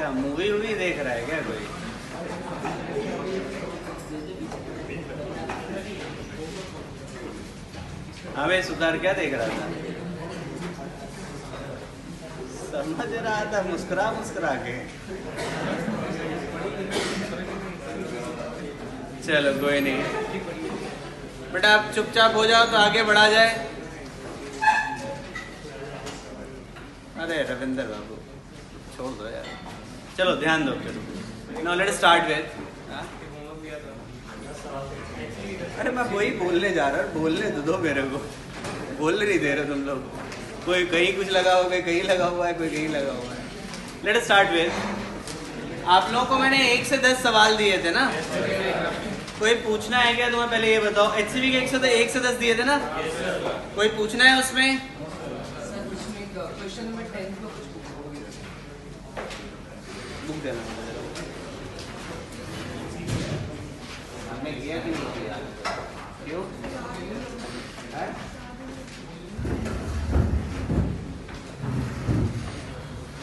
क्या मूवी वूवी देख रहा है क्या कोई? हमें सुधार क्या देख रहा था? समझ रहा था मुस्कुरा मुस्कुरा के। चलो कोई नहीं बेटा, आप चुपचाप हो जाओ तो आगे बढ़ा जाए। अरे रविंदर बाबू छोड़ दो यार, चलो ध्यान दो फिर। Now let's start with. अरे मैं वही बोलने जा रहा हूँ, बोलने दो मेरे को, बोलने नहीं दे रहे तुम लोग। कोई कहीं कुछ लगा हुआ है, कहीं लगा हुआ है, कोई कहीं लगा हुआ है। Let's start with. आप लोगों को मैंने 1 से 10 सवाल दिए थे ना, कोई पूछना है क्या तुम्हें? पहले ये बताओ। HCV के 1 से 10 दिए थे ना, कोई पूछना है उसमें? बुक देना हमने लिया कि नहीं लिया? क्यों?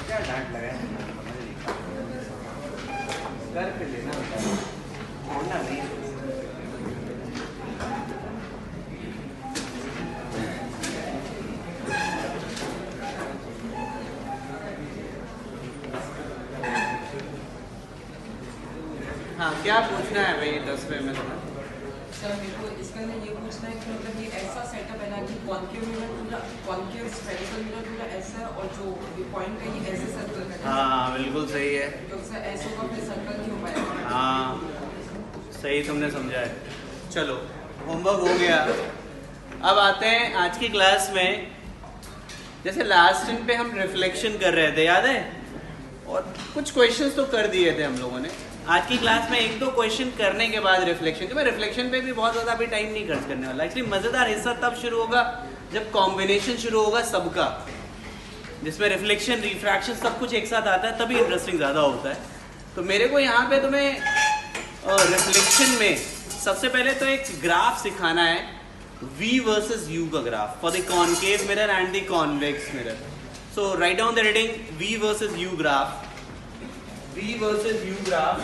क्या डांट लगाया घर पे लेना होना नहीं। हाँ क्या पूछना है भाई 10वें में तुम्हें? सर मेरे को इसका ना ये पूछना है कि मतलब ये ऐसा सेटअप है ना कि कॉन्केव मिरर पूरा, कॉन्केव स्फेरिकल मिरर पूरा ऐसा है और जो पॉइंट है ये ऐसे सर्कल का है। हाँ बिल्कुल सही है। तो सर ऐसे का फिर सर्कल नहीं हो पाएगा। हाँ सही तुमने समझा है। चलो होमवर्क हो गया। अब आते हैं आज की क्लास में। जैसे लास्ट दिन पे हम रिफ्लेक्शन कर रहे थे, याद है? और कुछ क्वेश्चंस तो कर दिए थे हम लोगों ने। आज की क्लास में 1-2 क्वेश्चन करने के बाद रिफ्लेक्शन के, मैं रिफ्लेक्शन पे भी बहुत ज़्यादा अभी टाइम नहीं खर्च करने वाला। एक्चुअली मज़ेदार हिस्सा तब शुरू होगा जब कॉम्बिनेशन शुरू होगा सबका, जिसमें रिफ्लेक्शन रिफ्रैक्शन सब कुछ एक साथ आता है, तभी इंटरेस्टिंग ज़्यादा होता है। तो मेरे को यहाँ पे तुम्हें रिफ्लेक्शन में सबसे पहले तो एक ग्राफ सिखाना है, V वर्सेस U का graph for the concave mirror and the convex mirror. So write down the reading V versus U graph. V versus U graph.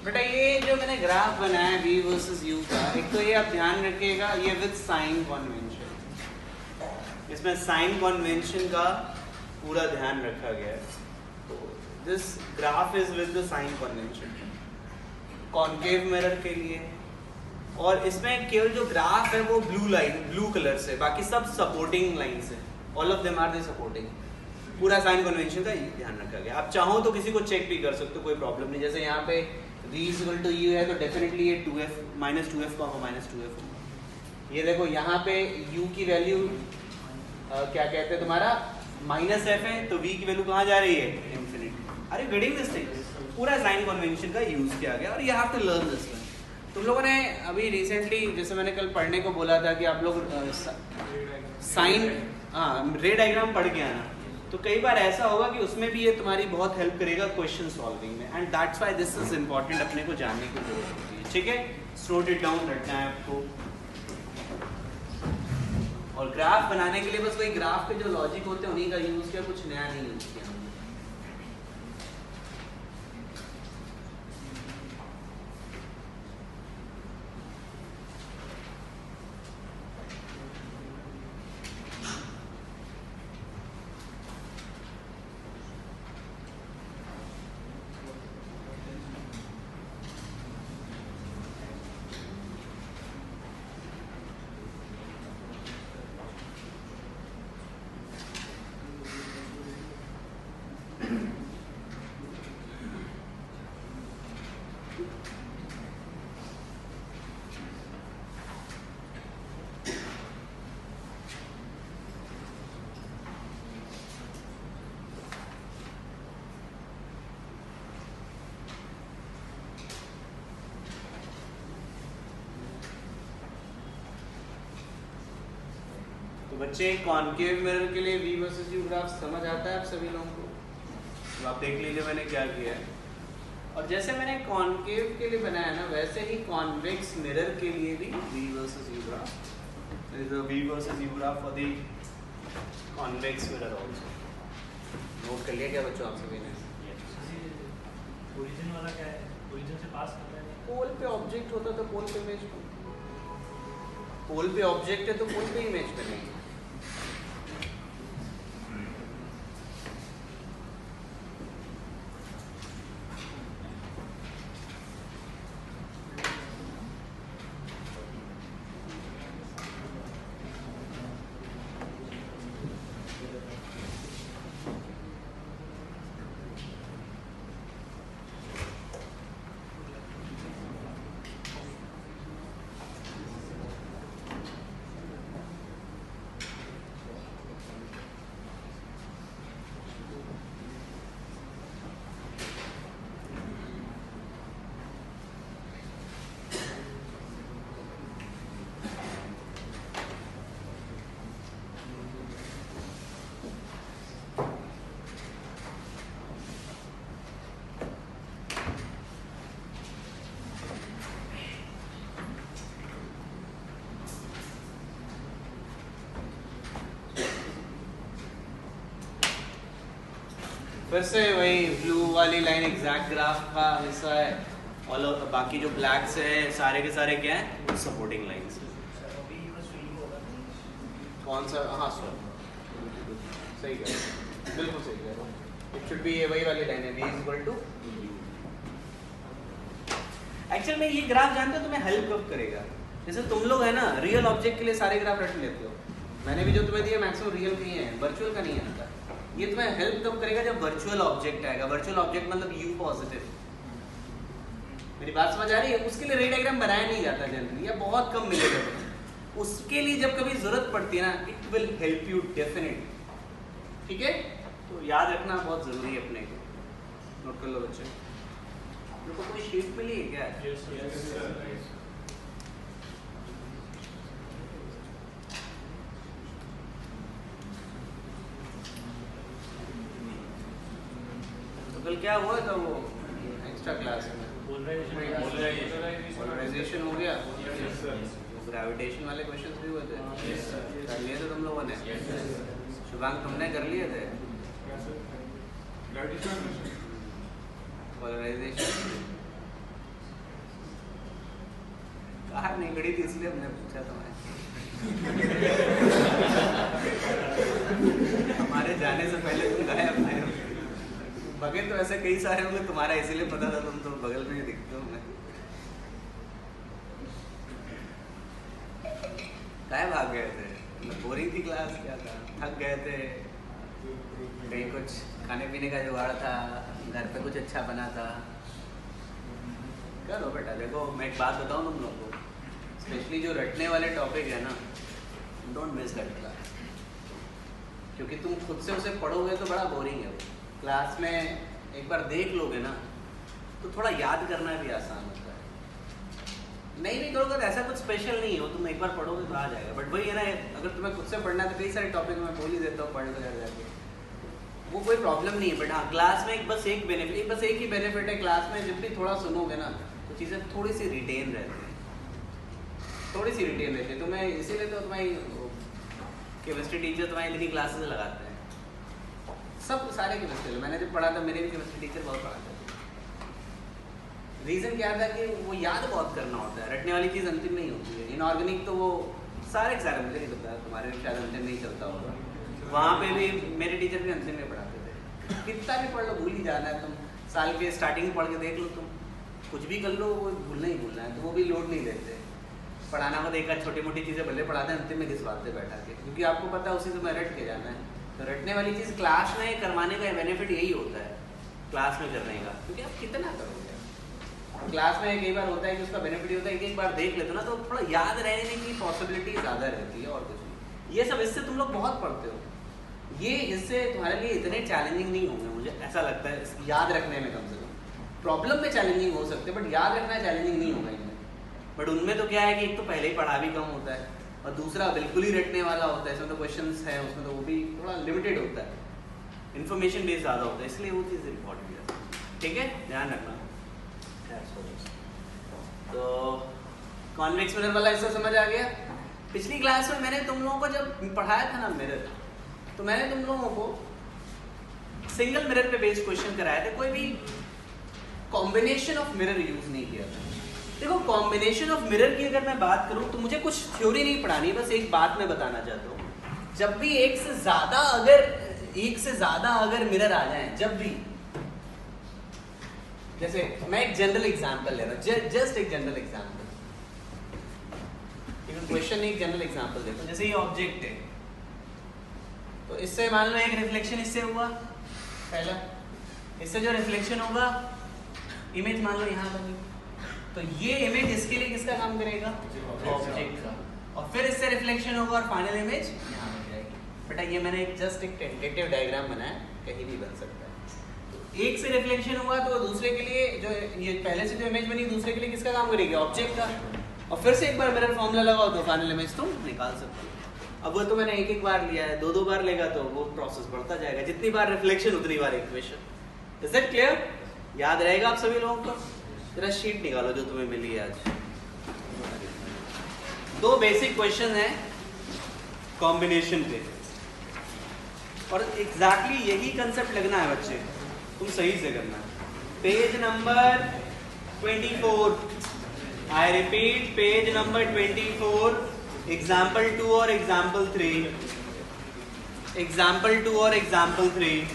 बेटा ये जो मैंने ग्राफ बनाया है V वर्सेस U का, एक तो ये आप ध्यान रखिएगा, ये विद साइन कन्वेंशन, इसमें साइन कन्वेंशन का पूरा ध्यान रखा गया है। तो this graph is with the sign convention concave mirror के लिए। और इसमें केवल जो ग्राफ है वो ब्लू लाइन, ब्लू कलर से, बाकी सब सपोर्टिंग लाइन से, all of them are the supporting. पूरा साइन कन्वेंशन का ध्यान रखा गया। आप चाहो तो किसी को चेक भी कर सकते हो, कोई प्रॉब्लम नहीं। जैसे यहाँ पे V इक्वल टू U है तो डेफिनेटली ये 2f -2f -2f। ये देखो यहाँ पे U की वैल्यू क्या कहते हैं तुम्हारा -f है, तो V की वैल्यू कहाँ जा रही है? Infinity. Are you getting this thing? पूरा साइन कन्वेंशन का यूज किया गया और you have to learn this one. तुम लोगों ने अभी रिसेंटली, जैसे मैंने कल पढ़ने को बोला था कि आप लोग साइन रे डायग्राम पढ़ के आना, तो कई बार ऐसा होगा कि उसमें भी ये तुम्हारी बहुत हेल्प करेगा क्वेश्चन सॉल्विंग में, and that's why this is important, अपने को जानने की जरूरत होती है। ठीक है, नोट इट डाउन रखना है आपको। और ग्राफ बनाने के लिए बस वही ग्राफ के जो लॉजिक होते हैं उन्हीं का यूज किया, कुछ नया नहीं यूज किया। बच्चे कॉनकेव मिरर के लिए V वर्सेस U ग्राफ समझ आता है आप सभी लोगों को? तो आप देख लीजिए मैंने क्या किया है। और जैसे मैंने कॉनकेव के लिए बनाया ना, वैसे ही कॉन्वेक्स मिरर के लिए भी V versus U graph, there is a V versus U graph for the convex mirror also. Note कर लिया क्या बच्चों आप सभी ने? ओरिजिन वाला क्या है? ओरिजिन से पास कर रहे हैं। पोल पे ऑब्जेक्ट होता तो पोल पे इमेज, पोल पे ऑब्जेक्ट है तो पोल पे इमेज बनेगी। फिर से वही ब्लू वाली लाइन एग्जैक्ट ग्राफ का हिस्सा है, और बाकी जो ब्लैक से है सारे के सारे क्या है? Supporting lines. कौन सा? हाँ सर, सही कह रहे हो, बिल्कुल सही कह रहे हो। इट शुड बी ये वही वाली लाइन है, V equal to U। Actual में ये ग्राफ जानते हो तुम्हें हेल्प कब करेगा? जैसे तुम लोग है ना रियल ऑब्जेक्ट के लिए सारे ग्राफ रट लेते हो, मैंने भी जो तुम्हें दिया मैक्सिमम रियल का ही है, वर्चुअल का नहीं आता। ये तुम्हें हेल्प तब करेगा जब वर्चुअल ऑब्जेक्ट आएगा। वर्चुअल ऑब्जेक्ट मतलब U पॉजिटिव। मेरी बात समझ आ रही है? उसके लिए रे डायग्राम बनाया नहीं जाता जनरली, या बहुत कम मिलेगा। उसके लिए जब कभी जरूरत पड़ती है ना, it will help you definitely. ठीक है, तो याद रखना बहुत जरूरी है अपने को। नोट कर लो बच्चे। आप लोग को कोई शीट मिली है क्या? कल क्या हुआ था वो एक्स्ट्रा क्लास में? पोलराइजेशन हो गया, ग्रेविटेशन वाले क्वेश्चंस भी हुए थे, कर लिए थे तुम लोगों ने? शुभांग तुमने कर लिए थे पोलराइजेशन? कहा नहीं गड़ी थी इसलिए हमने पूछा तुम्हें। हमारे जाने से पहले तुम गायब थे। बगल तो ऐसे कई सारे होंगे, तुम्हारा इसीलिए पता था, तुम तो बगल में ही दिखते हो। क्या भाग गए थे? बोरिंग थी क्लास, क्या था? थक गए थे? कहीं कुछ खाने पीने का जुगाड़ था? घर पे कुछ अच्छा बना था? करो बेटा। देखो मैं एक बात बताऊँ तुम लोग को, स्पेशली जो रटने वाले टॉपिक है ना, डोंट मिस दैट क्लास, क्योंकि तुम खुद से उसे पढ़ोगे तो बड़ा बोरिंग है वो। क्लास में एक बार देख लोगे ना तो थोड़ा याद करना भी आसान होता है। नहीं भी करोगे तो ऐसा कुछ स्पेशल नहीं हो, तुम एक बार पढ़ोगे तो आ जाएगा। बट वही है ना, अगर तुम्हें खुद से पढ़ना है तो कई सारे टॉपिक मैं बोल ही देता हूँ, पढ़ लो यार जाके, वो कोई प्रॉब्लम नहीं है। बट हाँ, क्लास में बस एक ही बेनिफिट है क्लास में, जब भी थोड़ा सुनोगे ना तो चीज़ें थोड़ी सी रिटेन रहती है, तुम्हें इसीलिए तो तुम्हारी केमिस्ट्री टीचर तुम्हारी इतनी क्लासेस लगाते हैं। सब सारे केमिस्ट्री, मैंने जब पढ़ा था मेरे भी केमिस्ट्री टीचर बहुत पढ़ाते थे। रीज़न क्या था कि वो याद बहुत करना होता है, रटने वाली चीज़ अंतिम नहीं होती है। इनऑर्गेनिक तो वो सारे के सारे, मुझे नहीं पता तुम्हारे भी शायद अंतिम नहीं चलता होगा, वहाँ पे भी मेरे टीचर भी अंतिम में पढ़ाते थे। कितना भी पढ़ लो भूल ही जाना है, तुम साल के स्टार्टिंग में पढ़ के देख लो, तुम कुछ भी कर लो वो भूलना ही भूलना है, तो वो भी लोड नहीं देते। पढ़ाना को देखा, छोटी मोटी चीज़ें भले पढ़ाते हैं, अंतिम में घिसवाते बैठा के, क्योंकि आपको पता है उसी समय रट के जाना है। तो रटने वाली चीज़ क्लास में करवाने का बेनिफिट यही होता है, क्लास में करने का, क्योंकि आप कितना करोगे। क्लास में कई बार होता है कि उसका बेनिफिट ये होता है कि एक बार देख लेते हो ना तो थोड़ा याद रहने की पॉसिबिलिटी ज़्यादा रहती है, और कुछ नहीं। ये सब इससे तुम लोग बहुत पढ़ते हो, ये इससे तुम्हारे लिए इतने चैलेंजिंग नहीं होंगे, मुझे ऐसा लगता है, याद रखने में कम से कम। प्रॉब्लम में चैलेंजिंग हो सकते हैं बट याद रखना चैलेंजिंग नहीं होगा इनमें। बट उनमें तो क्या है कि एक तो पहले ही पढ़ा भी कम होता है, और दूसरा बिल्कुल ही रटने वाला होता है, इसमें तो क्वेश्चंस है उसमें तो वो भी थोड़ा लिमिटेड होता है, इन्फॉर्मेशन बेस्ड ज़्यादा होता है, इसलिए वो चीज़ इम्पोर्टेंट है। ठीक है, ध्यान रखना। तो कॉन्वेक्स मिरर वाला हिस्सा समझ आ गया। पिछली क्लास में मैंने तुम लोगों को जब पढ़ाया था ना मिरर, तो मैंने तुम लोगों को सिंगल मिरर पे बेस्ड क्वेश्चन कराया था, कोई भी कॉम्बिनेशन ऑफ मिरर यूज नहीं किया था। देखो कॉम्बिनेशन ऑफ मिरर की अगर मैं बात करूं तो मुझे कुछ थ्योरी नहीं पढ़ानी है, बस एक बात मैं बताना चाहता हूं। जब भी एक से ज्यादा अगर मिरर आ जाए, जब भी, जैसे मैं एक जनरल एग्जांपल ले रहा हूं, जस्ट एक जनरल एग्जांपल, क्वेश्चन एक जनरल एग्जांपल देता हूं। जैसे ये ऑब्जेक्ट है, तो इससे मान लो एक रिफ्लेक्शन इससे हुआ पहला, इससे जो रिफ्लेक्शन होगा इमेज मान लो यहाँ बनी, तो ये इमेज इसके लिए किसका काम करेगा, ऑब्जेक्ट का, और फिर इससे रिफ्लेक्शन होगा और फाइनल इमेज यहाँ बन जाएगी। बेटा ये मैंने जस्ट एक टेंटेटिव डायग्राम बनाया, कहीं भी बन सकता है। तो एक से रिफ्लेक्शन हुआ तो दूसरे के लिए जो ये पहले से जो इमेज बनी दूसरे के लिए किसका काम करेगी, ऑब्जेक्ट का, और फिर से एक बार मिरर फॉर्मूला लगाओ तो फाइनल इमेज तुम निकाल सकते हो। अब वो तो मैंने एक बार लिया है, दो बार लेगा तो वो प्रोसेस बढ़ता जाएगा, जितनी बार रिफ्लेक्शन उतनी बार इक्वेशन। Is that clear? याद रहेगा आप सभी लोगों को? जरा शीट निकालो जो तुम्हें मिली है आज। दो बेसिक क्वेश्चन हैं कॉम्बिनेशन पे, और एग्जैक्टली यही कंसेप्ट लगना है बच्चे, तुम सही से करना है। Page number 24, I repeat page number 24, example 2 और एग्जाम्पल 3, एग्जाम्पल 2 और एग्जाम्पल 3।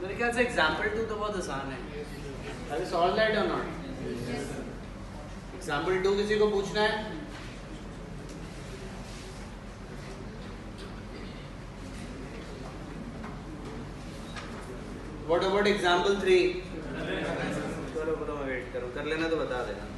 मेरे ख्याल से एग्जाम्पल 2 तो बहुत आसान है। Have you solved that or not? Example 2 किसी को पूछना है? What about example 3? चलो मैं वेट करूँ, कर लेना तो बता देना।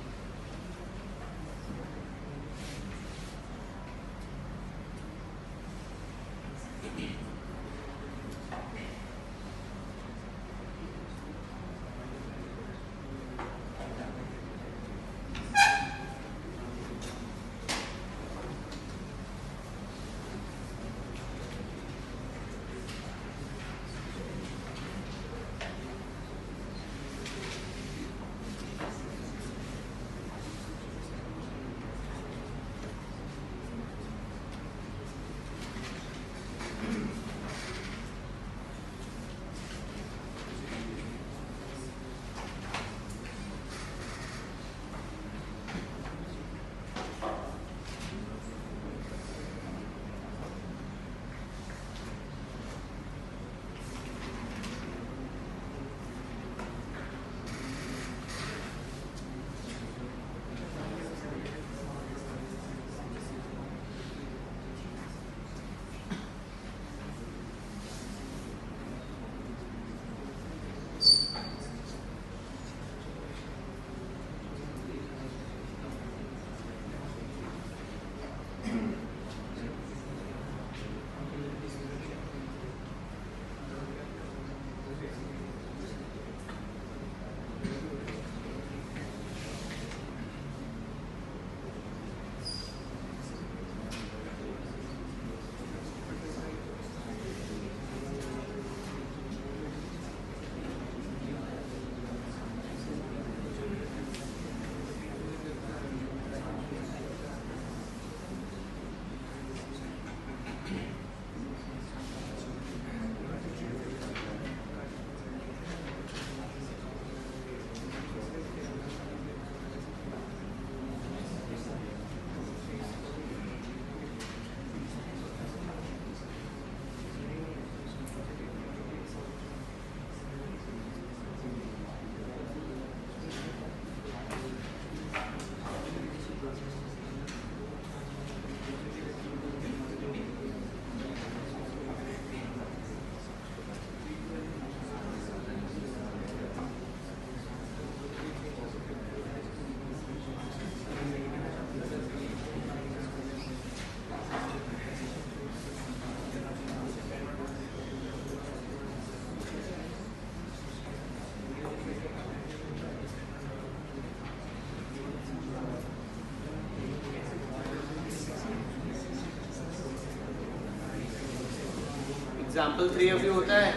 एग्जाम्पल 3 अभी होता है?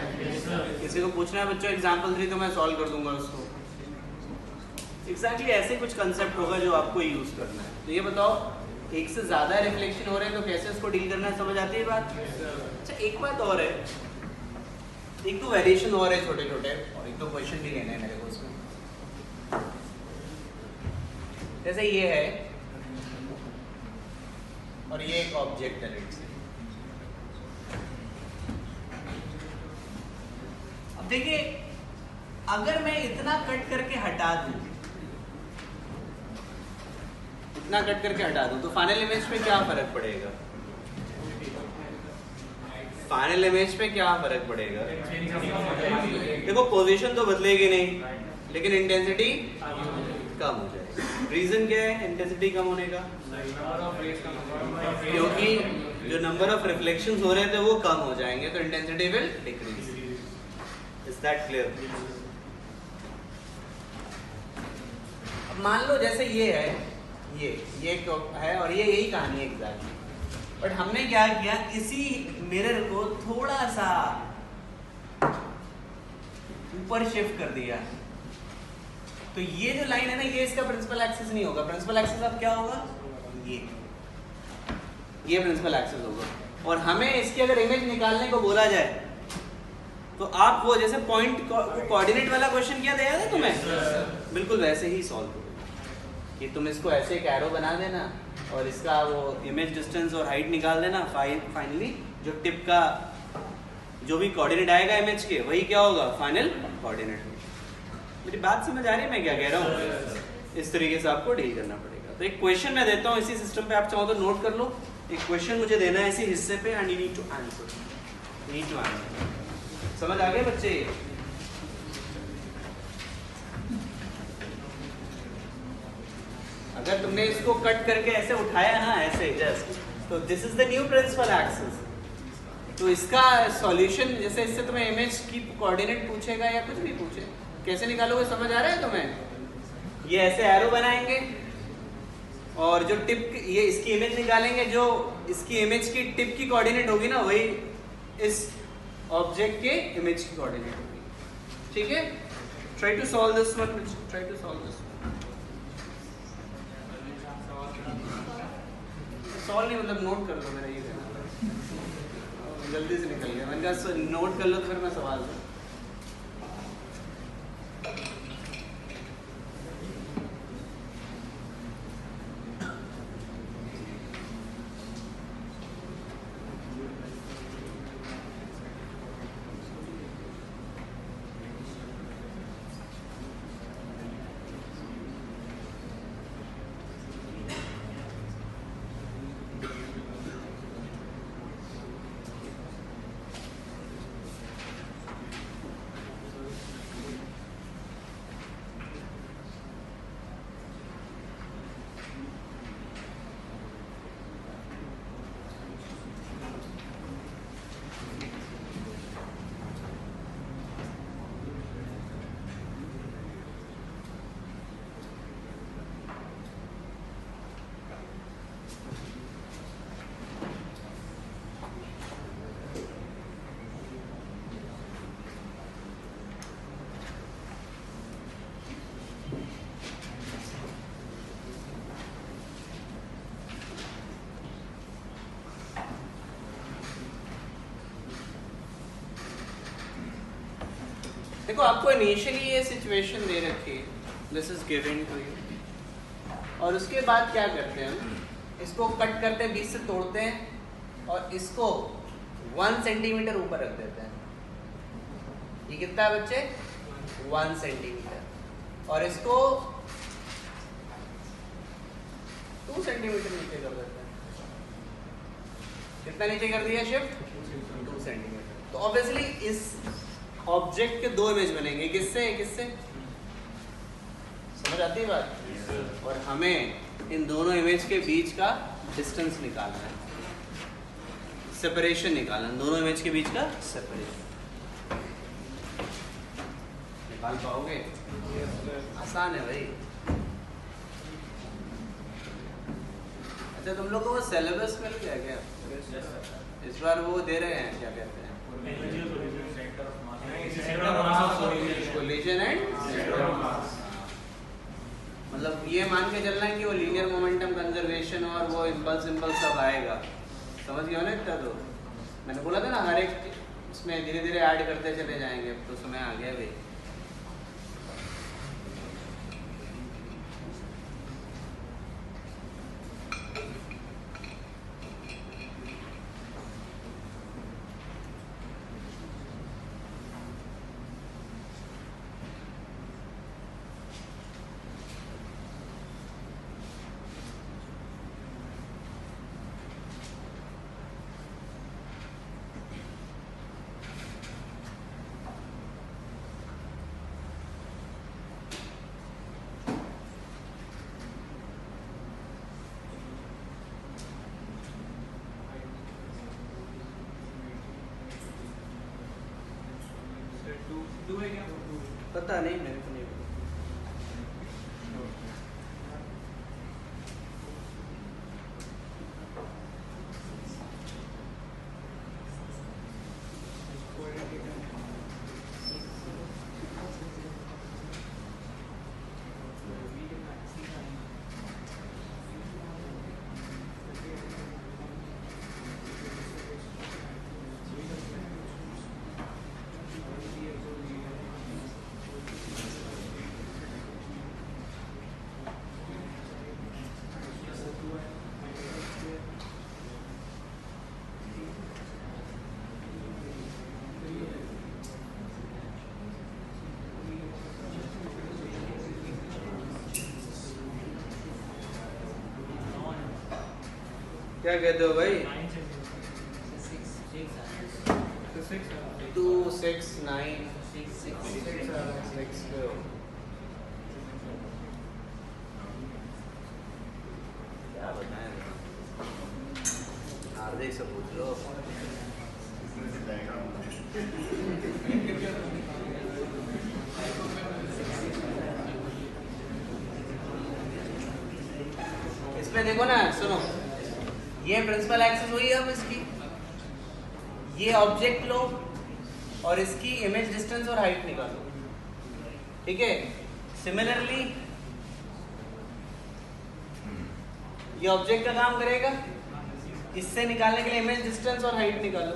किसी को पूछना है बच्चों एग्जाम्पल 3 तो मैं सॉल्व कर दूंगा उसको। एग्जैक्टली ऐसे कुछ कंसेप्ट होगा जो आपको यूज करना है। तो ये बताओ, एक से ज्यादा रिफ्लेक्शन हो रहे हैं तो कैसे उसको डील करना है, समझ आती है बात? अच्छा एक बात और है, एक तो वेरिएशन और है छोटे छोटे, और एक तो क्वेश्चन भी लेना है मेरे को उसमें। जैसे ये है और ये एक ऑब्जेक्ट है, लेट्स से। अब देखिए अगर मैं इतना कट करके हटा दूं, इतना कट करके हटा दूं तो फाइनल इमेज पे क्या फर्क पड़ेगा? फाइनल इमेज पे क्या फर्क पड़ेगा? देखो पोजीशन तो बदलेगी नहीं, लेकिन इंटेंसिटी कम हो जाएगी। रीजन क्या है इंटेंसिटी कम होने का? क्योंकि जो नंबर ऑफ रिफ्लेक्शंस हो रहे थे वो कम हो जाएंगे, तो intensity will decrease. Is that clear? अब मान लो जैसे ये है, ये है और ये यही कहानी है एग्जैक्टली। बट हमने क्या किया, इसी मिरर को थोड़ा सा ऊपर शिफ्ट कर दिया। तो ये जो लाइन है ना, ये इसका प्रिंसिपल एक्सिस नहीं होगा। प्रिंसिपल एक्सिस अब क्या होगा, ये प्रिंसिपल एक्सिस होगा। और हमें इसकी अगर इमेज निकालने को बोला जाए तो आप वो जैसे पॉइंट कोऑर्डिनेट वाला क्वेश्चन किया था तुम्हें, बिल्कुल वैसे ही सॉल्व करो कि तुम इसको ऐसे एक एरो बना देना और इसका वो इमेज डिस्टेंस और हाइट निकाल देना। फाइनली जो टिप का जो भी कोऑर्डिनेट आएगा इमेज के, वही क्या होगा, फाइनल कोऑर्डिनेट। मेरी बात समझ आ रही है मैं क्या कह रहा हूँ? इस तरीके से आपको डील करना पड़ेगा। तो एक क्वेश्चन मैं देता हूँ इसी सिस्टम पे, आप चाहो तो नोट कर लो। एक क्वेश्चन मुझे देना है इसी हिस्से पे and you need to answer. समझ आ गए बच्चे? अगर तुमने इसको कट करके ऐसे उठाया ना, ऐसे जस्ट, तो this is the new principal axis. तो इसका सॉल्यूशन, जैसे इससे तुम्हें इमेज की कोऑर्डिनेट पूछेगा या कुछ भी पूछे, कैसे निकालोगे, समझ आ रहा है तुम्हें? ये ऐसे एरो बनाएंगे और जो टिप, ये इसकी इमेज निकालेंगे, जो इसकी इमेज की टिप की कोऑर्डिनेट होगी ना, वही इस ऑब्जेक्ट के इमेज की कोऑर्डिनेट होगी। ठीक है, try to solve this one, try to solve this one. Solve नहीं मतलब नोट कर लो, मेरा ये कहना, जल्दी से निकल गया। मैंने कहा नोट कर लो तो फिर मैं सवाल दूँ। देखो, आपको इनिशियली ये सिचुएशन दे रखी है, this is given to you, और उसके बाद क्या करते हैं हम, इसको कट करते हैं, बीच से तोड़ते हैं और इसको 1 सेंटीमीटर ऊपर रख देते हैं। ये कितना है बच्चे, 1 सेंटीमीटर, और इसको 2 सेंटीमीटर नीचे कर देते हैं। कितना नीचे कर दिया शिफ्ट, 2 सेंटीमीटर। तो ऑब्वियसली इस ऑब्जेक्ट के 2 इमेज बनेंगे, किससे, किससे, समझ आती है बात? और हमें इन दोनों इमेज के बीच का डिस्टेंस निकालना है, सेपरेशन निकालना है, दोनों इमेज के बीच का सेपरेशन। निकाल पाओगे? आसान है भाई। अच्छा, तुम लोग को वो सिलेबस मिल गया क्या? इस बार वो दे रहे हैं, क्या कहते हैं, कोलिजन एंड मतलब ये मान के चलना है कि वो लीनियर मोमेंटम कंजर्वेशन और वो इम्पल्स सब आएगा। समझ गए हो ना इतना? तो मैंने बोला था ना, हर एक इसमें धीरे धीरे ऐड करते चले जाएंगे। अब तो समय आ गया भाई। पता नहीं, मेरे को नहीं पता। क्या कहते हो भाई? 9 से 2 6 9 6 पे हो। क्या बताएं? हार्दिक से पूछ लो। इसमें देखो ना, सुनो, ये प्रिंसिपल एक्सिस हुई अब इसकी, ये ऑब्जेक्ट लो और इसकी इमेज डिस्टेंस और हाइट निकालो, ठीक है। सिमिलरली ये ऑब्जेक्ट का काम करेगा, इससे निकालने के लिए इमेज डिस्टेंस और हाइट निकालो,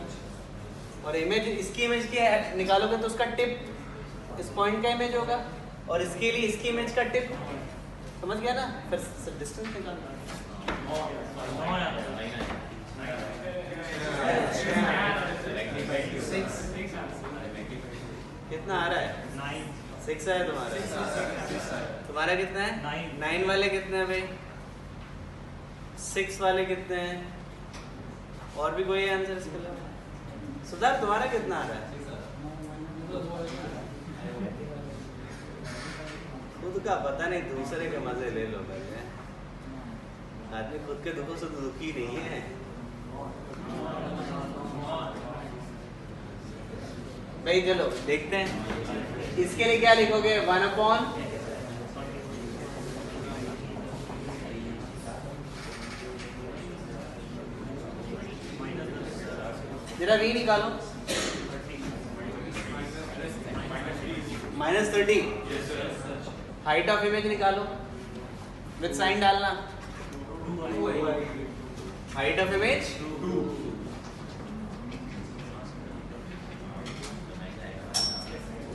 और इमेज, इसकी इमेज की निकालोगे तो उसका टिप इस पॉइंट का इमेज होगा, और इसके लिए इसकी इमेज का टिप, समझ गया ना, फिर डिस्टेंस निकालो। कितना आ रहा है? 6 है तुम्हारा। तुम्हारा कितना है? 9 वाले कितने हैं भाई? 6 वाले कितने हैं? और भी कोई आंसर इसके अलावा? सुधार, तुम्हारा कितना आ रहा है? खुद का पता नहीं, दूसरे के मजे ले लो पहले। आदमी खुद के दुखों से दुखी नहीं है। भाई चलो देखते हैं, इसके लिए क्या लिखोगे? 1/, जरा v निकालो, -30, हाइट ऑफ इमेज निकालो, विद साइन डालना, हाइट ऑफ इमेज 2।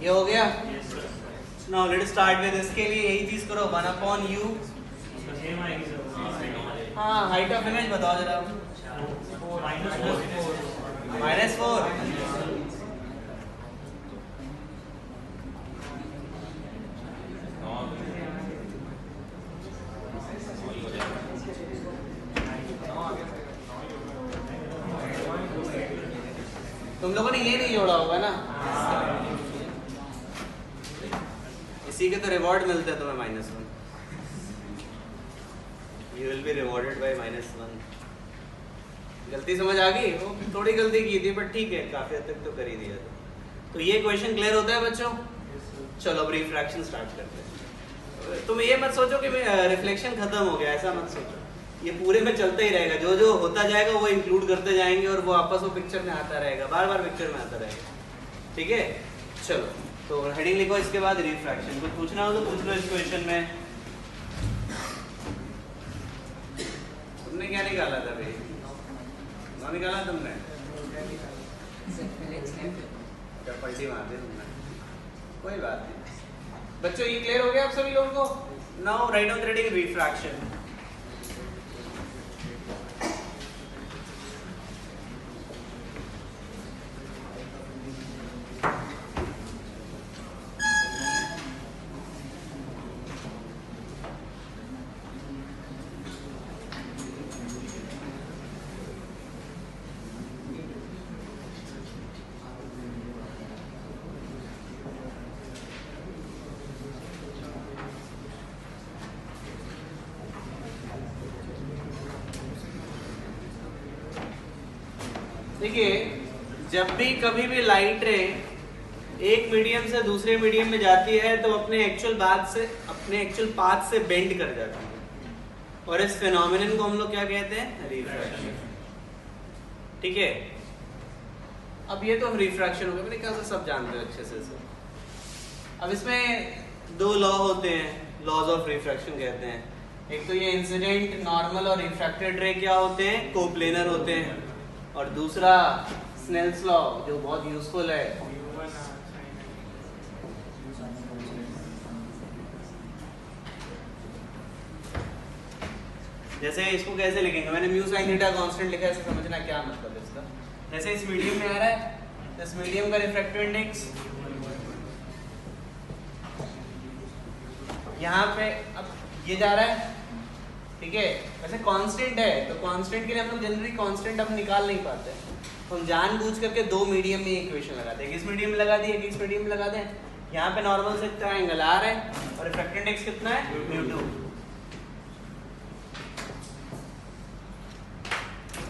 ये हो गया। नाउ लेट्स स्टार्ट विद, इसके लिए यही चीज करो, 1/u। हाँ, हाइट ऑफ इमेज बताओ जरा। -4। तुम लोगों ने ये नहीं जोड़ा होगा ना, इसी के तो रिवॉर्ड मिलते हैं तुम्हें, -1। You will be rewarded by -1। गलती समझ आ गई? वो थोड़ी गलती की थी, बट ठीक है, काफी हद तक तो कर ही दिया था। तो ये क्वेश्चन क्लियर होता है बच्चों? चलो अब रिफ्रैक्शन स्टार्ट करते हैं। तुम ये मत सोचो कि रिफ्लेक्शन खत्म हो गया, ऐसा मत सोचो। ये पूरे में चलता ही रहेगा, जो जो होता जाएगा वो इंक्लूड करते जाएंगे, और वो आपस में पिक्चर में आता रहेगा, बार बार पिक्चर में आता रहेगा, ठीक है। चलो तो हेडिंग लिखो, इसके बाद रिफ्रैक्शन। कुछ पूछना हो तो पूछ लो इस क्वेश्चन में। तुमने क्या निकाला था भाई? ना निकाला तुमने? क्या पलटी मार दी तुमने? कोई बात नहीं बच्चों, ये क्लियर हो गया आप सभी लोगों को? Now right on the heading refraction. देखिए, जब भी कभी भी लाइट रे एक मीडियम से दूसरे मीडियम में जाती है तो अपने एक्चुअल पाथ से बेंड कर जाती है, और इस फिनोमिनन को हम लोग क्या कहते हैं? रिफ्रैक्शन। ठीक है, अब ये तो रिफ्रैक्शन हो गया, मेरे ख्याल से सब जानते हो अच्छे से। अब इसमें 2 लॉ होते हैं, लॉज ऑफ रिफ्रैक्शन कहते हैं। एक तो ये इंसिडेंट, नॉर्मल और रिफ्रैक्टेड रे क्या होते हैं? कोप्लेनर होते हैं। और दूसरा स्नेल्स लॉ, जो बहुत यूजफुल है, जैसे इसको कैसे लिखेंगे? मैंने म्यू साइन थीटा कांस्टेंट लिखा है, इससे समझना क्या मतलब है इसका। जैसे इस मीडियम में आ रहा है, इस मीडियम का रिफ्रैक्टिव इंडेक्स यहाँ पे, अब ये जा रहा है, ठीक है। वैसे कांस्टेंट है तो कांस्टेंट के लिए हम लोग जनरली कांस्टेंट हम निकाल नहीं पाते, तो हम जानबूझ करके दो मीडियम में इक्वेशन लगाते हैं। किस मीडियम में लगा दी, किस मीडियम में लगा दें। यहाँ पे नॉर्मल से कितना एंगल आर है और रिफ्रैक्टेड एक्स कितना है म्यू2,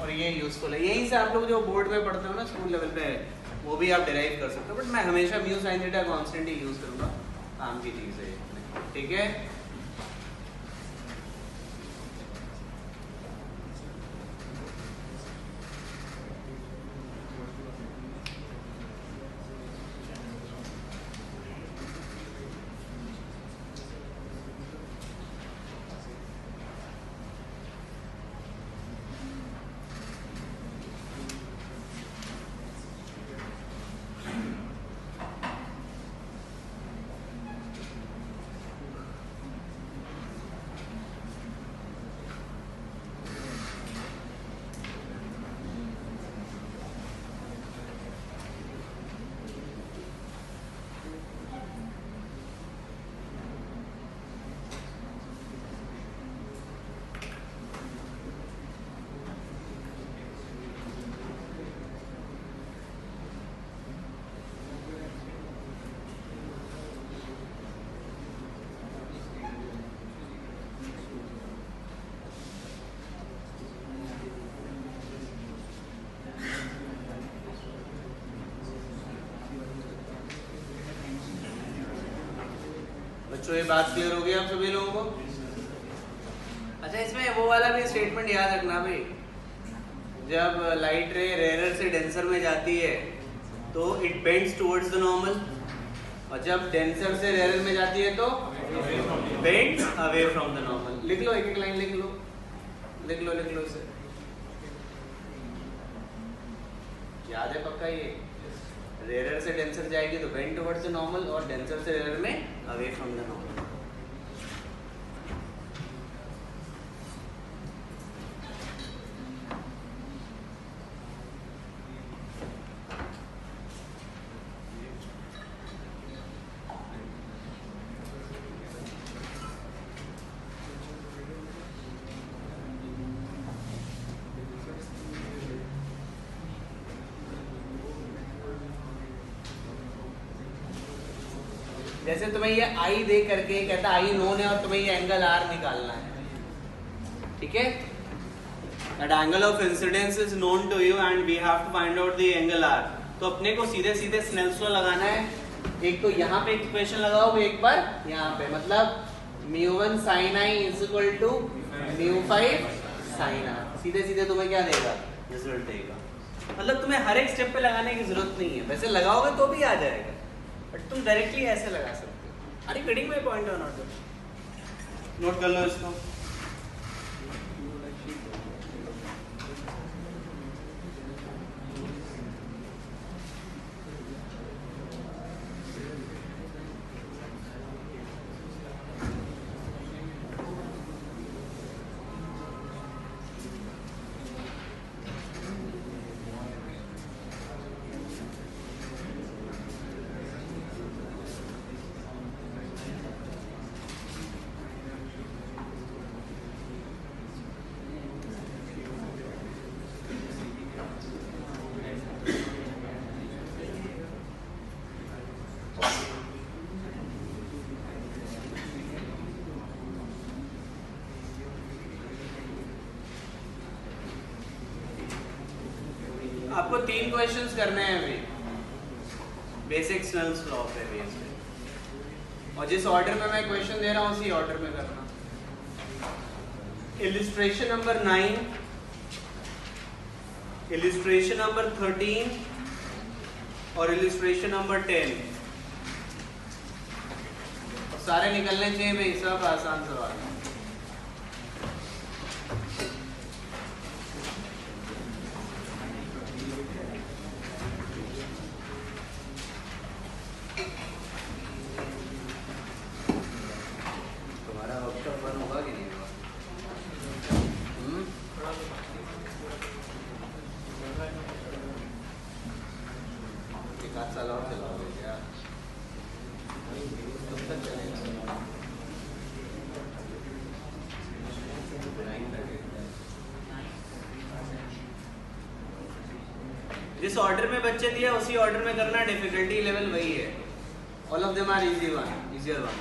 और ये यूजफुल है। यहीं से आप लोग जो बोर्ड में पढ़ते हो ना स्कूल लेवल पे, वो भी आप डिराइव कर सकते हो, बट मैं हमेशा म्यू साइन थीटा कांस्टेंट ही यूज करूंगा, काम की चीज है ये, ठीक है। बच्चों ये बात क्लियर हो गई आप सभी लोगों को। अच्छा इसमें वो वाला भी स्टेटमेंट याद रखना भाई, जब लाइट रे रेयर से डेंसर में जाती है तो it bends towards the normal, और जब डेंसर से रेयर में जाती है तो bends away from the normal. लिख लो, एक एक लाइन लिख लो, लिख लो लिख लो इसे, याद है पक्का ये। रेयर से डेंसर जाएगी तो बेंड टुवर्ड्स द नॉर्मल, और डेंसर से रेयर में अवे फ्रॉम द नॉर्मल। जैसे तुम्हें ये आई दे करके कहता आई नोन है और तुम्हें ये एंगल आर निकालना है, ठीक है। That angle of incidence is known to you and we have to find out the angle R. तो अपने को सीधे सीधे स्नेल्स लॉ लगाना है। एक तो यहाँ पे इक्वेशन लगाओ, एक बार यहाँ पे, मतलब μ1 sin i is equal to μ5 sin r। सीधे सीधे तुम्हें क्या देगा, रिजल्ट देगा। मतलब तुम्हें हर एक स्टेप पे लगाने की जरूरत नहीं है, वैसे लगाओगे तो भी आ जाएगा, बट तुम डायरेक्टली ऐसे लगा सकते हो। अरे कटिंग में पॉइंट और नोट कर लो इसको। आपको 3 क्वेश्चंस करने हैं अभी, बेसिक स्नेल्स लॉ पे बेस पे, और जिस ऑर्डर में मैं क्वेश्चन दे रहा हूँ उसी ऑर्डर में करना। इलिस्ट्रेशन नंबर 9, इलिस्ट्रेशन नंबर 13 और इलिस्ट्रेशन नंबर 10, और सारे निकलने चाहिए भाई, सब आसान सवाल है। जिस ऑर्डर में बच्चे दिया उसी ऑर्डर में करना, डिफिकल्टी लेवल वही है। All of them are easier one.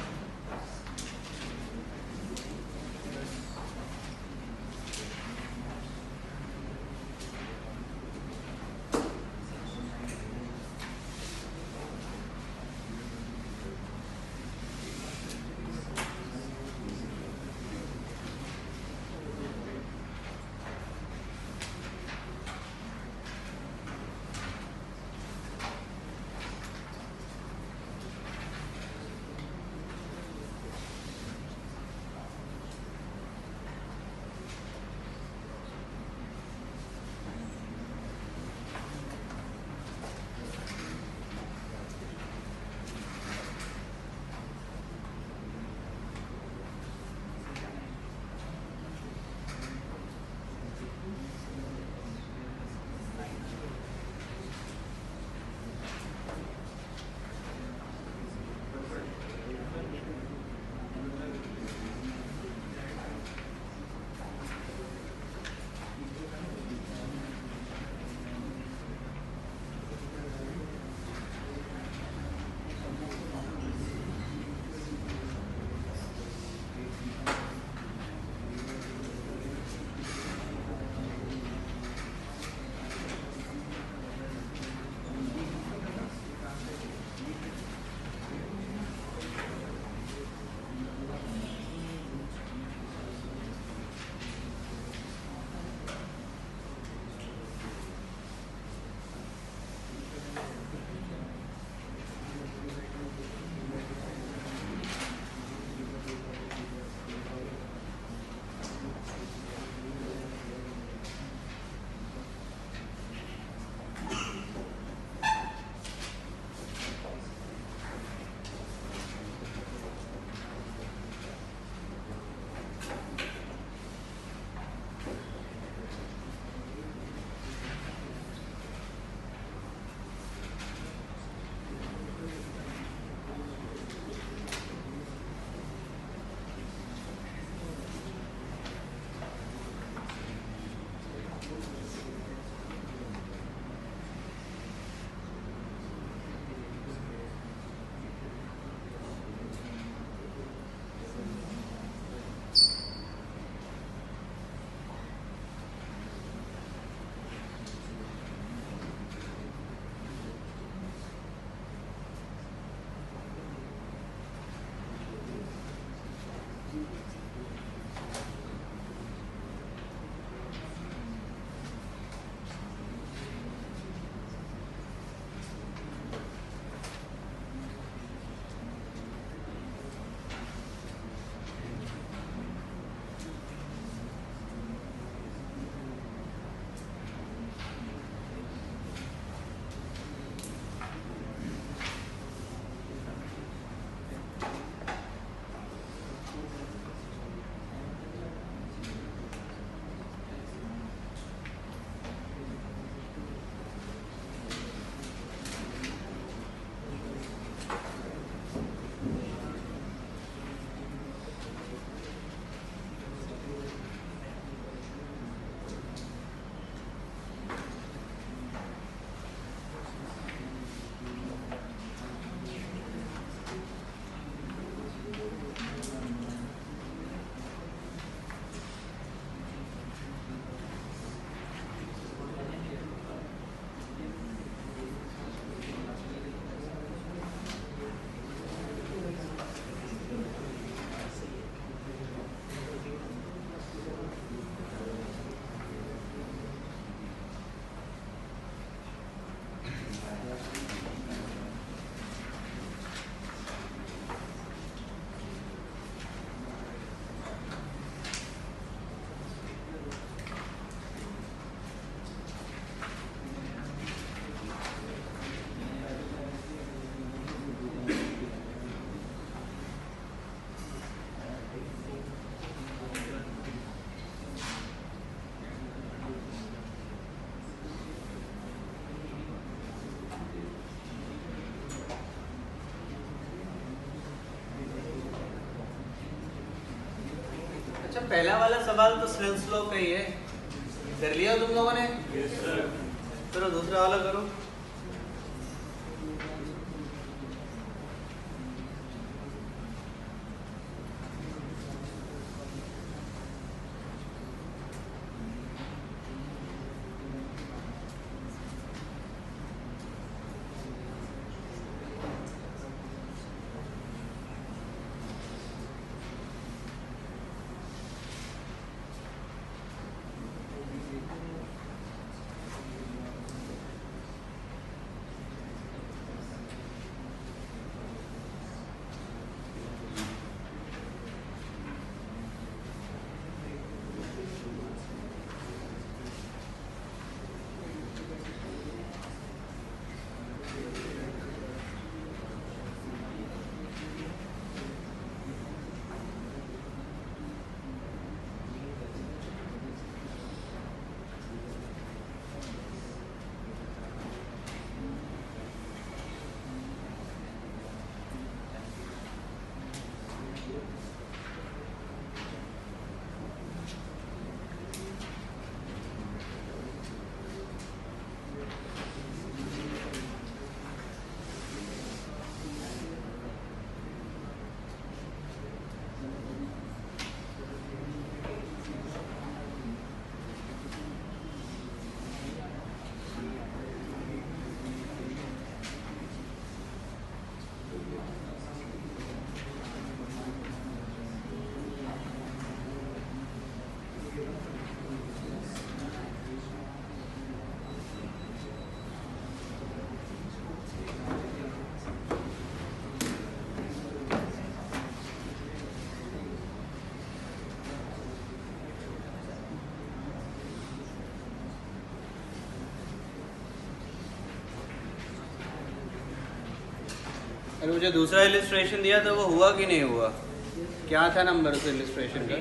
पहला वाला सवाल तो स्नेल्स लॉ का ही है, कर लिया तुम लोगों ने? करो दूसरा वाला करो। अरे मुझे दूसरा इलिस्ट्रेशन दिया था वो हुआ कि नहीं हुआ? क्या था नंबर उस इलिस्ट्रेशन का?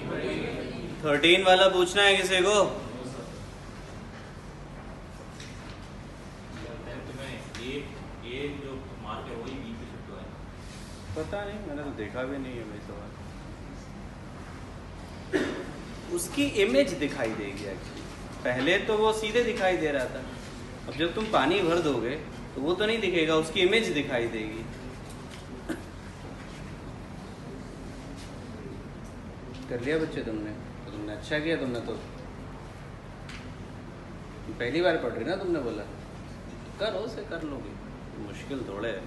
13 वाला पूछना है किसी को? पता नहीं, मैंने तो देखा भी नहीं है भाई सवाल। उसकी इमेज दिखाई देगी एक्चुअली, पहले तो वो सीधे दिखाई दे रहा था, अब जब तुम पानी भर दोगे तो वो तो नहीं दिखेगा, उसकी इमेज दिखाई देगी। कर लिया बच्चे तुमने? तो तुमने अच्छा किया, तुमने तो पहली बार पढ़ रही ना, तुमने बोला करो से कर लोगे, मुश्किल थोड़े है।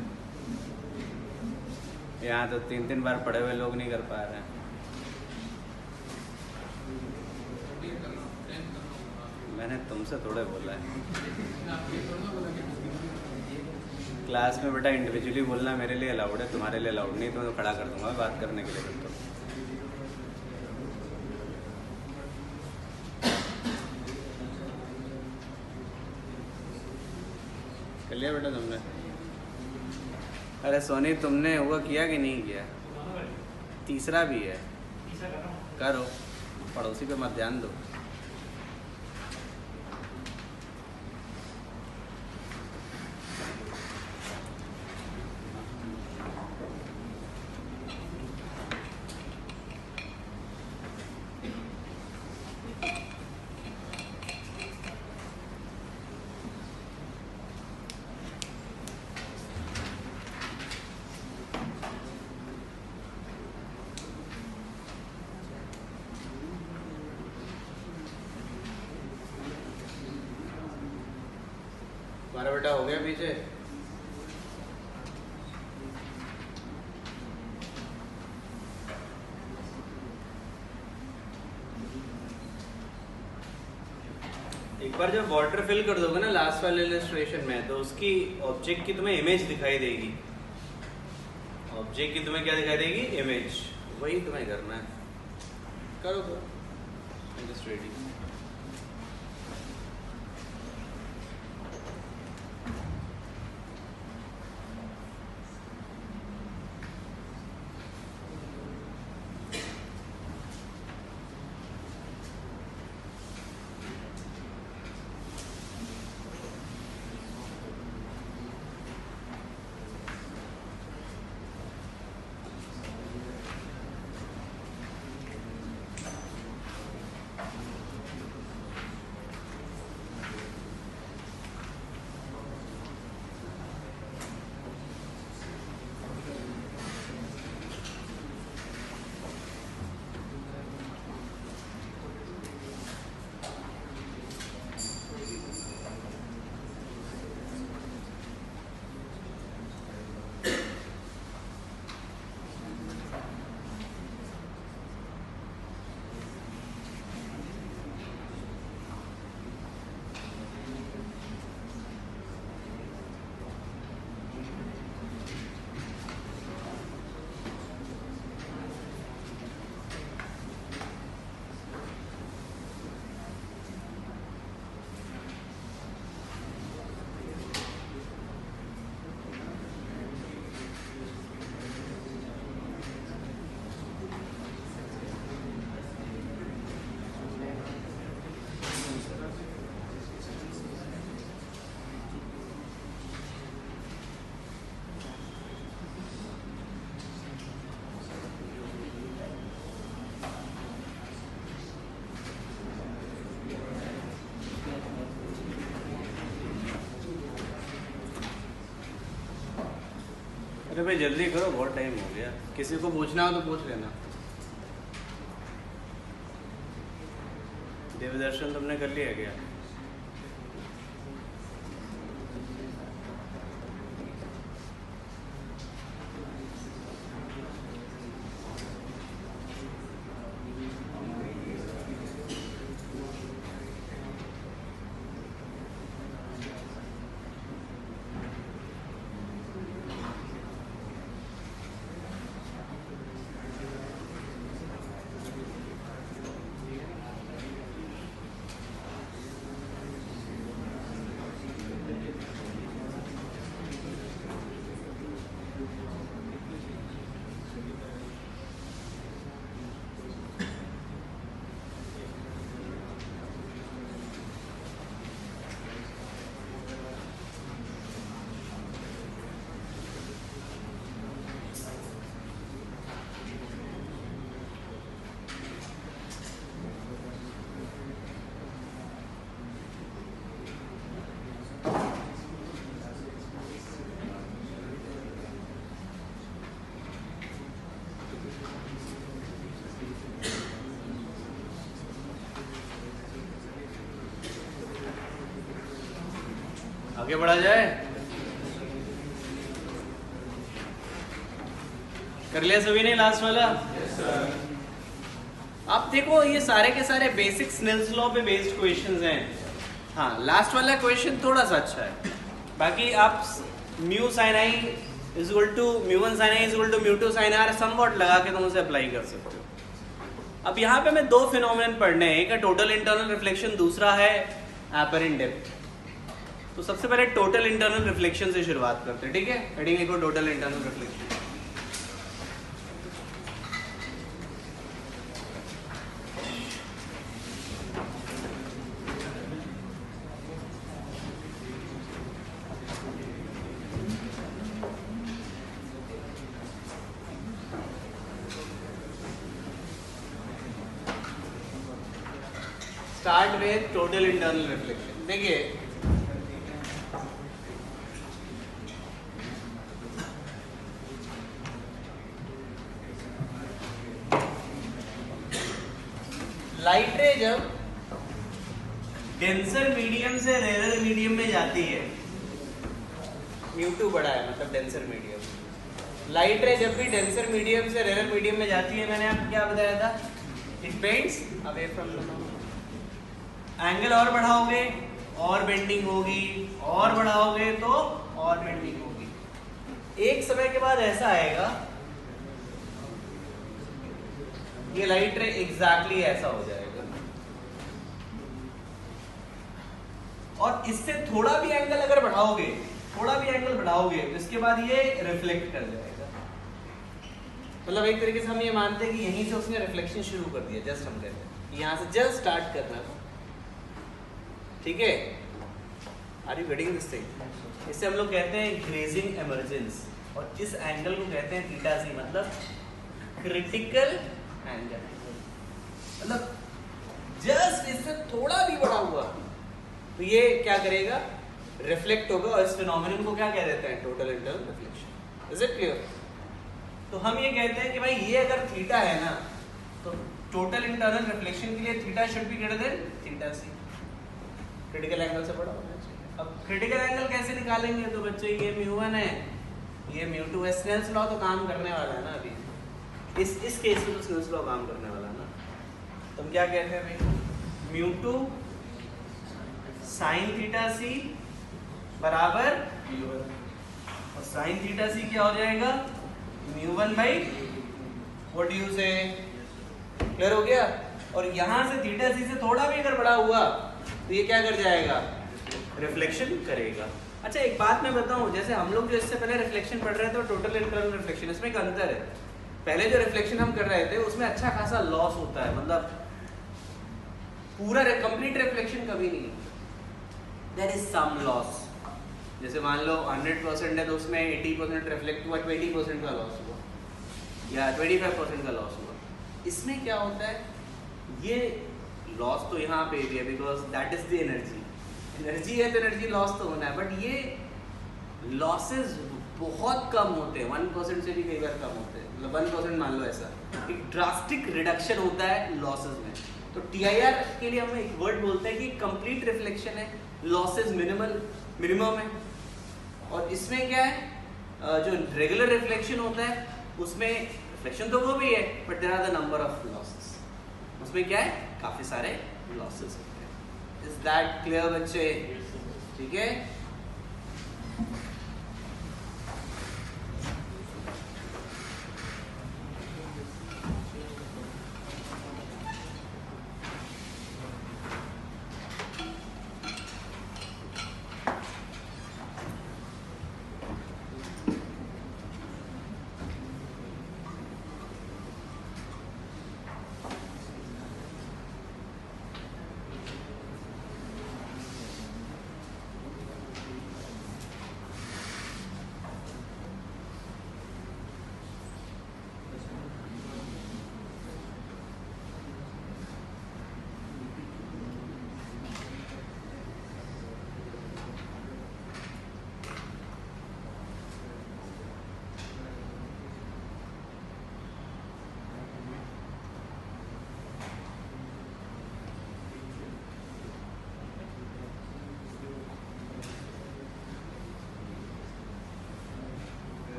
यहाँ तो 3-3 बार पढ़े हुए लोग नहीं कर पा रहे हैं। मैंने तुमसे थोड़े बोला है। क्लास में बेटा इंडिविजुअली बोलना मेरे लिए अलाउड है, तुम्हारे लिए अलाउड नहीं, तो खड़ा कर दूंगा बात करने के लिए। तो कर लिया बेटा तुमने? अरे सोनी तुमने हुआ किया कि नहीं किया? तीसरा भी है, करो, पड़ोसी पे मत ध्यान दो। तुम्हारा बेटा हो गया पीछे? एक बार जब वाटर फिल कर दोगे ना लास्ट वाले इलस्ट्रेशन में, तो उसकी ऑब्जेक्ट की तुम्हें इमेज दिखाई देगी। ऑब्जेक्ट की तुम्हें क्या दिखाई देगी? इमेज। वही तुम्हें करना है, करो करो, जस्ट रेडी। अरे भाई जल्दी करो, बहुत टाइम हो गया। किसी को पूछना हो तो पूछ लेना। देवदर्शन तुमने कर लिया क्या? आगे बढ़ा जाए। कर लिया सभी ने लास्ट वाला? आप देखो ये सारे के सारे बेसिक स्नेल्स लॉ पे बेस्ड क्वेश्चंस हैं। हाँ, लास्ट वाला क्वेश्चन थोड़ा सा अच्छा है। बाकी आप mu sine I is equal to mu one sine I is equal to mu two sine R somewhat लगा के तुम उसे अप्लाई कर सकते हो। अब यहाँ पे मैं दो फिनोमेनन पढ़ने हैं, एक है टोटल इंटरनल रिफ्लेक्शन, दूसरा है एपरेंट डेप्थ। तो सबसे पहले टोटल इंटरनल रिफ्लेक्शन से शुरुआत करते हैं, ठीक है? हेडिंग लिखो total internal reflection. Start with total internal reflection. देखिए लाइट रे जब डेंसर मीडियम से रेयर मीडियम में जाती है, μ2 बड़ा है मतलब डेंसर मीडियम। लाइट रे जब भी डेंसर मीडियम से रेयर मीडियम में जाती है, मैंने आपको क्या बताया था? It bends away from the normal. Angle और बढ़ाओगे और बेंडिंग होगी, और बढ़ाओगे तो और बेंडिंग होगी। एक समय के बाद ऐसा आएगा ये लाइट रे एग्जैक्टली ऐसा हो जाएगा, और इससे थोड़ा भी एंगल अगर बढ़ाओगे, थोड़ा भी एंगल बढ़ाओगे तो इसके बाद ये रिफ्लेक्ट कर जाएगा। मतलब एक तरीके से हम ये मानते हैं कि यहीं से उसने रिफ्लेक्शन शुरू कर दिया। जस्ट हम कहते हैं यहाँ से जस्ट स्टार्ट करना, ठीक है? Are you getting this thing? इससे हम लोग कहते हैं ग्रेजिंग इमर्जेंस, और इस एंगल को कहते हैं थीटा सी, मतलब क्रिटिकल एंगल। मतलब जस्ट इससे थोड़ा भी बड़ा हुआ तो ये क्या करेगा? रिफ्लेक्ट होगा, और इस फिनोमेनन को क्या कह देते हैं? Total internal reflection. Is it clear? तो हम ये कहते हैं कि भाई ये अगर थीटा है ना, तो टोटल इंटरनल रिफ्लेक्शन के लिए theta should be greater than theta C. Critical angle से बड़ा होना चाहिए। अब क्रिटिकल एंगल कैसे निकालेंगे? तो बच्चे ये μ1 है, ये μ2 है। स्नेल्स लॉ तो काम करने वाला है ना अभी। इस केस में तो स्नेल्स लॉ काम करने वाला है ना। तो हम क्या कहते हैं भाई? μ2 साइन थीटा सी बराबर, और साइन थीटा सी क्या हो जाएगा? μ1 बाई व्हाट डू यू से? क्लियर हो गया? और यहां से थीटा सी से थोड़ा भी अगर बड़ा हुआ तो ये क्या कर जाएगा? रिफ्लेक्शन करेगा। अच्छा एक बात मैं बताऊं, जैसे हम लोग जो इससे पहले रिफ्लेक्शन पढ़ रहे थे और टोटल इंटरनल रिफ्लेक्शन, इसमें एक अंतर है। पहले जो रिफ्लेक्शन हम कर रहे थे उसमें अच्छा खासा लॉस होता है, मतलब पूरा कंप्लीट रिफ्लेक्शन कभी नहीं, देयर इज सम लॉस। जैसे मान लो 100% है तो उसमें 80% रिफ्लेक्ट हुआ, 20% का लॉस हुआ, या 25% का लॉस हुआ। इसमें क्या होता है? ये लॉस तो यहाँ पे भी है, because that is the energy. Energy है तो एनर्जी लॉस तो होना है, बट ये लॉसेस बहुत कम होते हैं, 1% से भी कई बार कम होते हैं, मतलब 1% मान लो ऐसा, एक ड्रास्टिक रिडक्शन होता है लॉसेस में। तो TIR के लिए हम एक वर्ड बोलते हैं कि कंप्लीट रिफ्लेक्शन है, लॉसेस मिनिमम है। और इसमें क्या है, जो रेगुलर रिफ्लेक्शन होता है उसमें रिफ्लेक्शन तो वो भी है, but there are the number of losses, उसमें क्या है, काफी सारे लॉसेस होते हैं। इज दैट क्लियर बच्चे? ठीक है।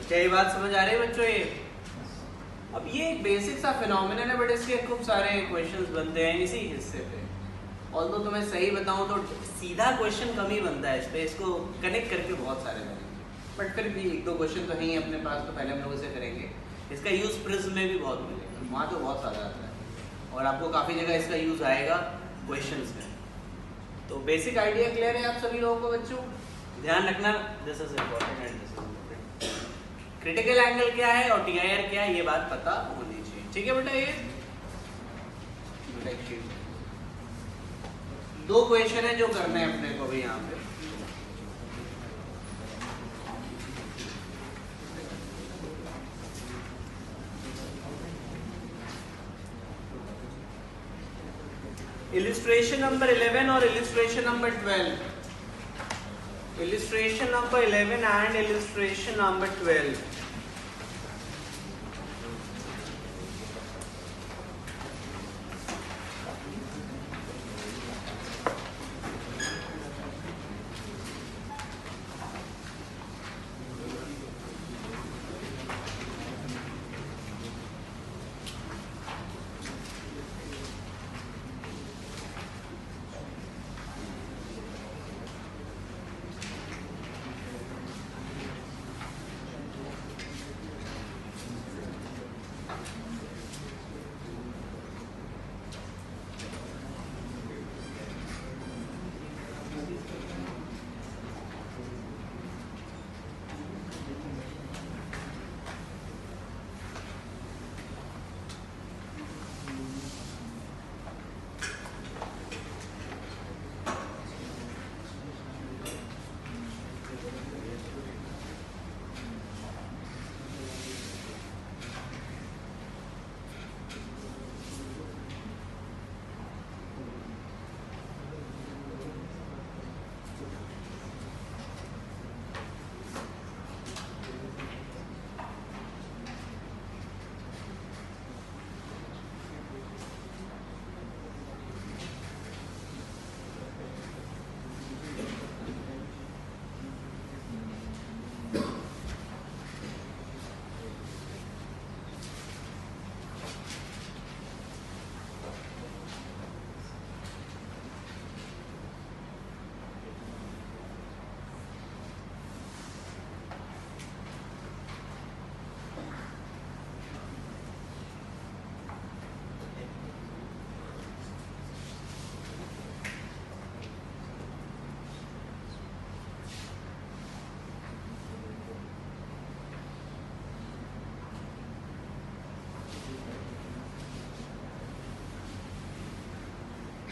क्या ये बात समझ आ रही है बच्चों? ये अब ये एक बेसिक सा फिनोमिनन है, बट इसके खूब सारे क्वेश्चंस बनते हैं इसी हिस्से पे। ऑल्दो तुम्हें सही बताऊं तो सीधा क्वेश्चन कम ही बनता है इस पे, इसको कनेक्ट करके बहुत सारे बनेंगे, बट फिर भी एक दो क्वेश्चन तो है ही अपने पास, तो पहले हम लोग इसे करेंगे। इसका यूज प्रिज्म में भी बहुत मिलेगा, वहाँ तो बहुत ज़्यादा आता है, और आपको काफ़ी जगह इसका यूज आएगा क्वेश्चंस में। तो बेसिक आइडिया क्लियर है आप सभी लोगों को बच्चों? ध्यान रखना, this is important and this is critical angle क्या है और TIR क्या है, ये बात पता होनी चाहिए। ठीक है बेटा? ये दो क्वेश्चन है जो करने हैं अपने को भी यहाँ पे। इलिस्ट्रेशन नंबर 11 और illustration number 12, illustration number 11 and illustration number 12।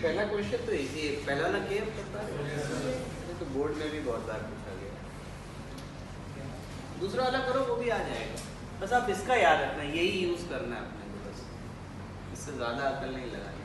पहला क्वेश्चन तो इजी है, पहला वाला क्या पता है, तो बोर्ड में भी बहुत बार पूछा गया। दूसरा वाला करो वो भी आ जाएगा, बस आप इसका याद रखना, यही यूज करना है अपने को, बस इससे ज्यादा अकल नहीं लगानी।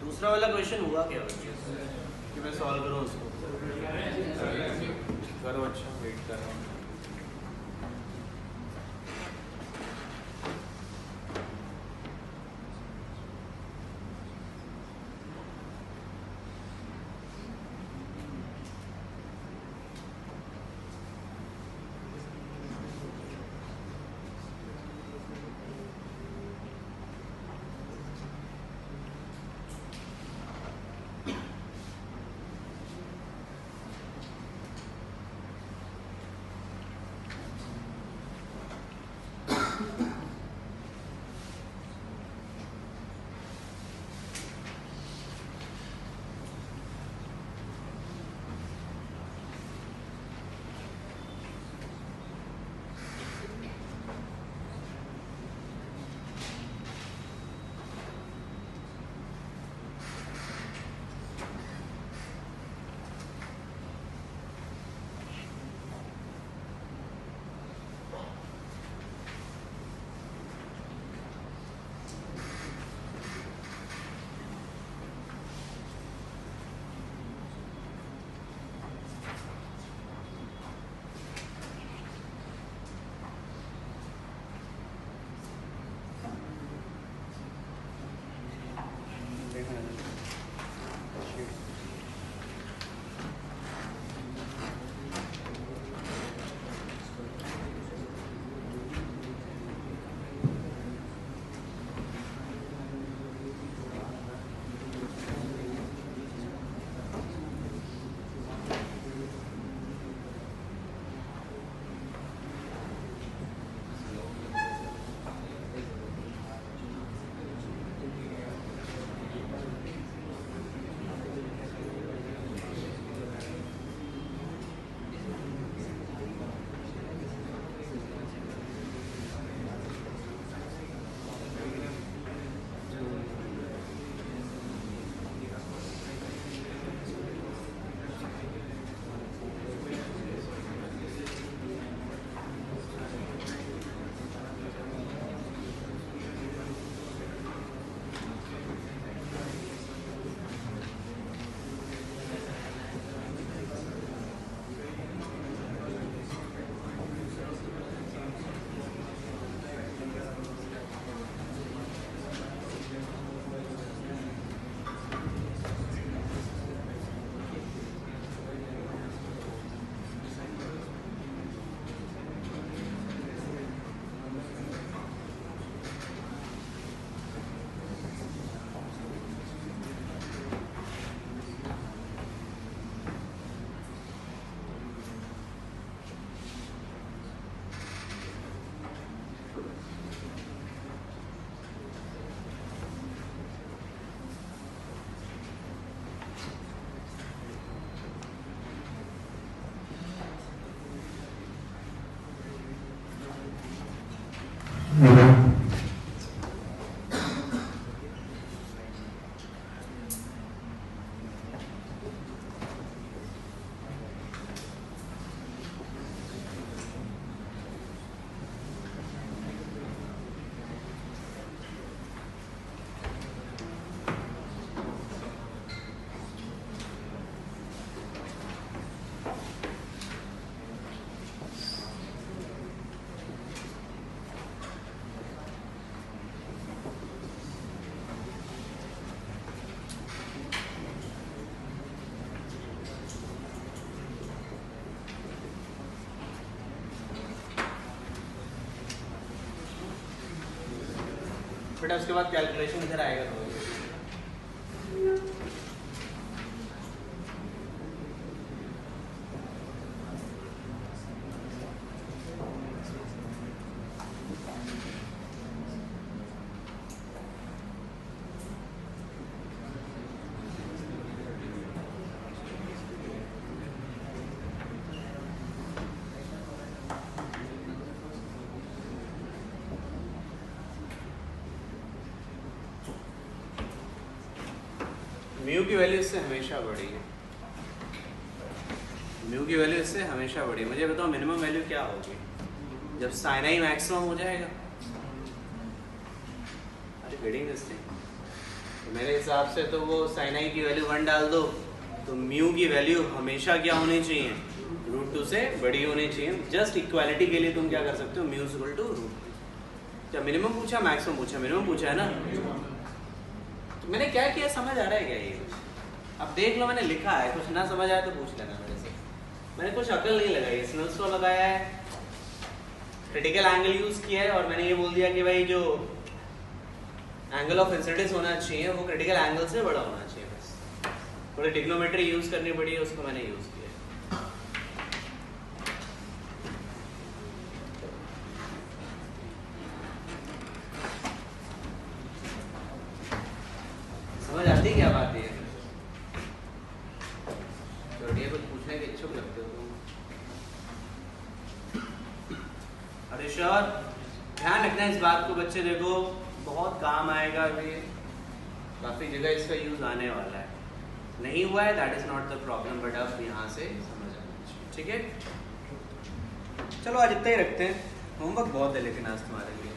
दूसरा वाला क्वेश्चन हुआ क्या बच्चे कि मैं सॉल्व करूँ उसको? करो, अच्छा वेट कर रहा हूँ। बेटा उसके बाद कैलकुलेशन इधर आएगा तो म्यू की वैल्यू इससे हमेशा बड़ी है, म्यू की वैल्यू इससे हमेशा बड़ी है। मुझे बताओ मिनिमम वैल्यू क्या होगी जब साइन आई मैक्सिमम हो जाएगा? अरे गेटिंग दिस थिंग, तो मेरे हिसाब से तो वो साइन आई की वैल्यू 1 डाल दो तो म्यू की वैल्यू हमेशा क्या होनी चाहिए? √2 से बड़ी होनी चाहिए। जस्ट इक्वालिटी के लिए तुम क्या कर सकते हो, म्यू इक्वल टू √2। क्या मिनिमम पूछा मैक्सिमम पूछा? मिनिमम पूछा है ना। तो मैंने क्या किया समझ आ रहा है क्या ये? अब देख लो मैंने लिखा है, कुछ ना समझ आया तो पूछ लेना मेरे से। मैंने कुछ अकल नहीं लगाई, स्नेल्स लॉ लगाया है, क्रिटिकल एंगल यूज किया है और मैंने ये बोल दिया कि भाई जो एंगल ऑफ इंसिडेंस होना चाहिए वो क्रिटिकल एंगल से बड़ा होना चाहिए। बस थोड़ी ट्रिग्नोमेट्री यूज करनी पड़ी है, उसको मैंने यूज किया। समझ आती क्या बात है? छोड़िए, कुछ पूछने के इच्छुक लगते हो तुम। अरे श्योर, ध्यान रखना इस बात को बच्चे, देखो बहुत काम आएगा अभी, काफी जगह इसका यूज आने वाला है। नहीं हुआ है that is not the problem, but अब यहाँ से समझ आना चाहिए, ठीक है? चलो आज इतना ही रखते हैं, होमवर्क बहुत है लेकिन आज तुम्हारे लिए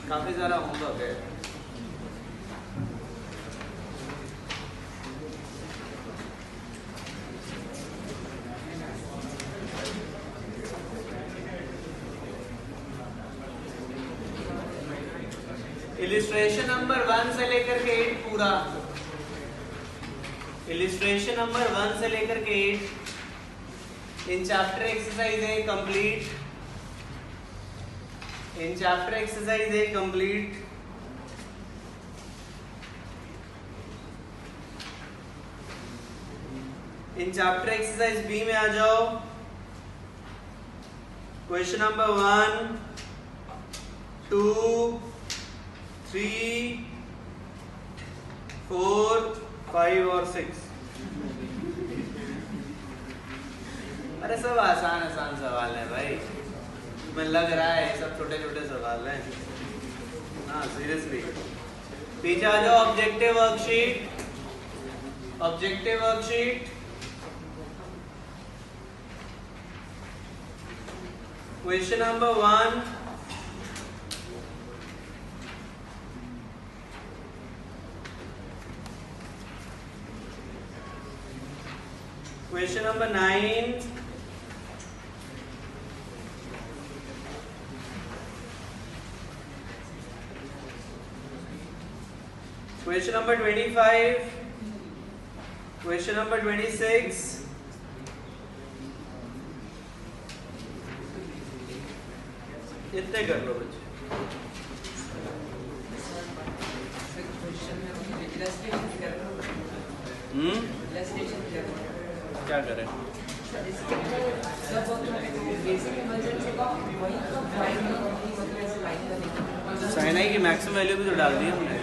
काफी सारा होमवर्क है। इलिस्ट्रेशन नंबर 1 से लेकर के 8 पूरा, इलिस्ट्रेशन नंबर 1 से लेकर के 8 इन चैप्टर एक्सरसाइज है कंप्लीट, इन चैप्टर एक्सरसाइज है complete. In chapter exercise B में आ जाओ। क्वेश्चन नंबर 1, 2, 3, 4, 5 और 6। अरे सब आसान आसान सवाल है भाई, तुम्हें लग रहा है सब छोटे छोटे सवाल हैं? हाँ सीरियसली। पीछे आ जाओ, objective worksheet, objective worksheet question number 1, question number 9, question number 25, question number 26, इतने कर लो बच्चे। क्या करें? साइन आई की मैक्सिमम वैल्यू भी तो डाल दी हमने।